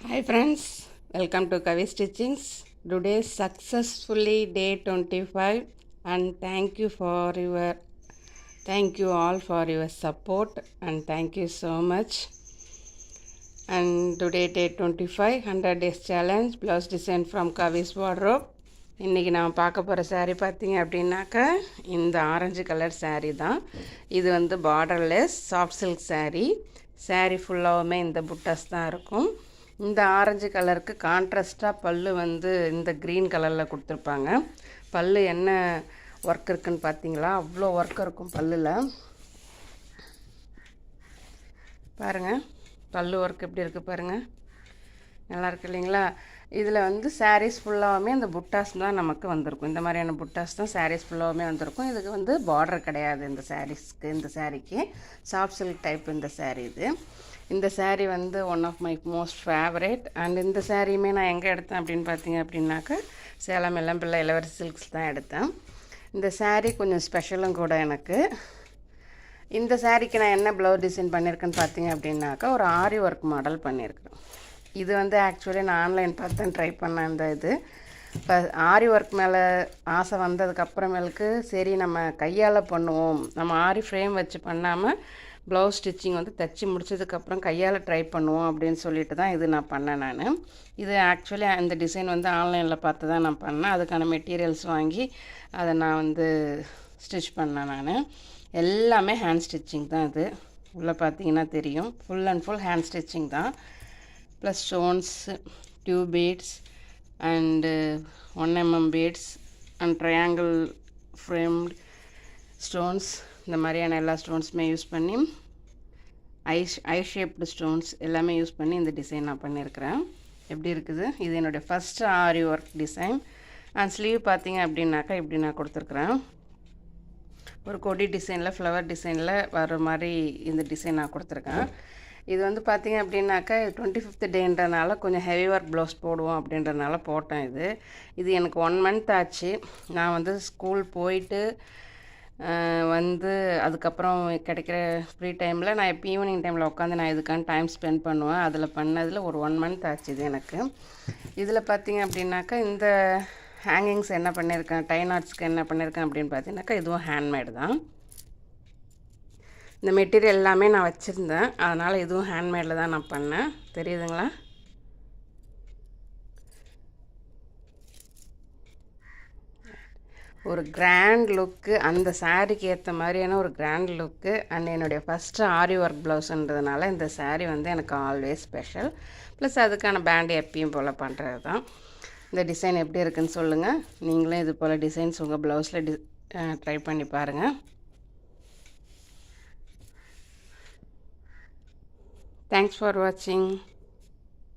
Hi friends, welcome to Kavi Stitchings. Today successfully day 25 and thank you all for your support and thank you so much. And today day 25 100 days challenge blouse design from Kavi's wardrobe. இன்றைக்கி நான் பார்க்க போகிற saree பார்த்தீங்க அப்படின்னாக்கா இந்த orange colour saree தான். இது வந்து பார்டர்லெஸ் சாஃப்ட் சில்க் saree ஃபுல்லாகவுமே இந்த புட்டாஸ் தான் இருக்கும். இந்த ஆரஞ்சு கலருக்கு கான்ட்ராஸ்ட்டாக பல்லு வந்து இந்த க்ரீன் கலரில் கொடுத்துருப்பாங்க. பல்லு என்ன ஒர்க் இருக்குதுன்னு பார்த்தீங்களா, அவ்வளோ ஒர்க் இருக்கும் பல்லில். பாருங்கள் பல்லு ஒர்க் எப்படி இருக்குது பாருங்கள், நல்லா இருக்கு இல்லைங்களா. இதில் வந்து சாரீஸ் ஃபுல்லாகவுமே அந்த புட்டாஸ் தான் நமக்கு வந்திருக்கும். இந்த மாதிரியான புட்டாஸ் தான் சாரீஸ் ஃபுல்லாகவுமே வந்திருக்கும். இதுக்கு வந்து பார்டர் கிடையாது இந்த சாரீஸ்க்கு. இந்த சாரீக்கு சாஃப்ட் சில்க் டைப் இந்த சாரீ இது. இந்த saree வந்து one of my most favourite. And இந்த சாரியுமே நான் எங்கே எடுத்தேன் அப்படின்னு பார்த்தீங்க அப்படின்னாக்கா சேலம் எல்லம்பிள்ளை இளவரசி சில்க்ஸ் தான் எடுத்தேன். இந்த saree கொஞ்சம் ஸ்பெஷலும் கூட எனக்கு. இந்த சாரீக்கு நான் என்ன ப்ளவுஸ் டிசைன் பண்ணியிருக்கேன்னு பார்த்தீங்க அப்படின்னாக்கா ஒரு ஆரி ஒர்க் மாடல் பண்ணியிருக்கேன். இது வந்து ஆக்சுவலி நான் ஆன்லைன் பார்த்து ட்ரை பண்ணேன். இந்த இது இப்போ ஆரி ஒர்க் மேலே ஆசை வந்ததுக்கப்புறமேலுக்கு சரி நம்ம கையால் பண்ணுவோம், நம்ம ஆரி ஃப்ரேம் வச்சு பண்ணாமல் ப்ளவுஸ் ஸ்டிச்சிங் வந்து தைச்சி முடிச்சதுக்கப்புறம் கையால் ட்ரை பண்ணுவோம் அப்படின்னு சொல்லிட்டு தான் இது நான் பண்ணேன். இது ஆக்சுவலி அந்த டிசைன் வந்து ஆன்லைனில் பார்த்து தான் நான் பண்ணேன். அதுக்கான மெட்டீரியல்ஸ் வாங்கி அதை நான் வந்து ஸ்டிச் பண்ணேன். எல்லாமே ஹேண்ட் ஸ்டிச்சிங் தான். இது உள்ளே பார்த்தீங்கன்னா தெரியும், full and full hand stitching தான். Plus stones, tube beads and 1mm beads and triangle framed stones, இந்த மாதிரியான எல்லா ஸ்டோன்ஸுமே யூஸ் பண்ணி ஐ ஷேப்டு ஸ்டோன்ஸ் எல்லாமே யூஸ் பண்ணி இந்த டிசைன் நான் பண்ணியிருக்கிறேன். எப்படி இருக்குது, இது என்னுடைய first aari work design. And sleeve பார்த்தீங்க அப்படின்னாக்கா இப்படி நான் கொடுத்துருக்குறேன். ஒரு கொடி டிசைனில் ஃப்ளவர் டிசைனில் வர மாதிரி இந்த டிசைன் நான் கொடுத்துருக்கேன். இது வந்து பார்த்திங்க அப்படின்னாக்கா 25th டேன்றனால கொஞ்சம் ஹெவி ஒர்க் ப்ளவுஸ் போடுவோம் அப்படின்றனால போட்டேன். இது எனக்கு 1 month ஆச்சு. நான் வந்து ஸ்கூல் போயிட்டு வந்து அதுக்கப்புறம் கிடைக்கிற ஃப்ரீ டைமில் நான் இப்போ ஈவினிங் டைமில் உட்காந்து நான் இதுக்கான டைம் ஸ்பெண்ட் பண்ணுவேன். அதில் பண்ணதில் ஒரு 1 month ஆச்சு இது எனக்கு. இதில் பார்த்திங்க அப்படின்னாக்கா இந்த ஹேங்கிங்ஸ் என்ன பண்ணியிருக்கேன், டை நாட்ஸ்க்கு என்ன பண்ணியிருக்கேன் அப்படின்னு பார்த்தீங்கன்னாக்கா இதுவும் ஹேண்ட்மேடு தான். இந்த மெட்டீரியல் எல்லாமே நான் வச்சுருந்தேன், அதனால் இதுவும் ஹேண்ட்மேடில் தான் நான் பண்ணேன். தெரியுதுங்களா, ஒரு கிராண்ட் லுக்கு, அந்த சாரீக்கு ஏற்ற மாதிரியான ஒரு கிராண்ட் லுக்கு. அண்ட் என்னுடைய ஃபஸ்ட்டு ஆரி ஒர்க் ப்ளவுஸுன்றதுனால இந்த சாரீ வந்து எனக்கு ஆல்வேஸ் ஸ்பெஷல். ப்ளஸ் அதுக்கான பேண்டு எப்பயும் போல் பண்ணுறது தான். இந்த டிசைன் எப்படி இருக்குதுன்னு சொல்லுங்கள். நீங்களும் இது போல் டிசைன்ஸ் உங்கள் ப்ளவுஸில் ட்ரை பண்ணி பாருங்கள். தேங்க்ஸ் ஃபார் வாட்சிங்.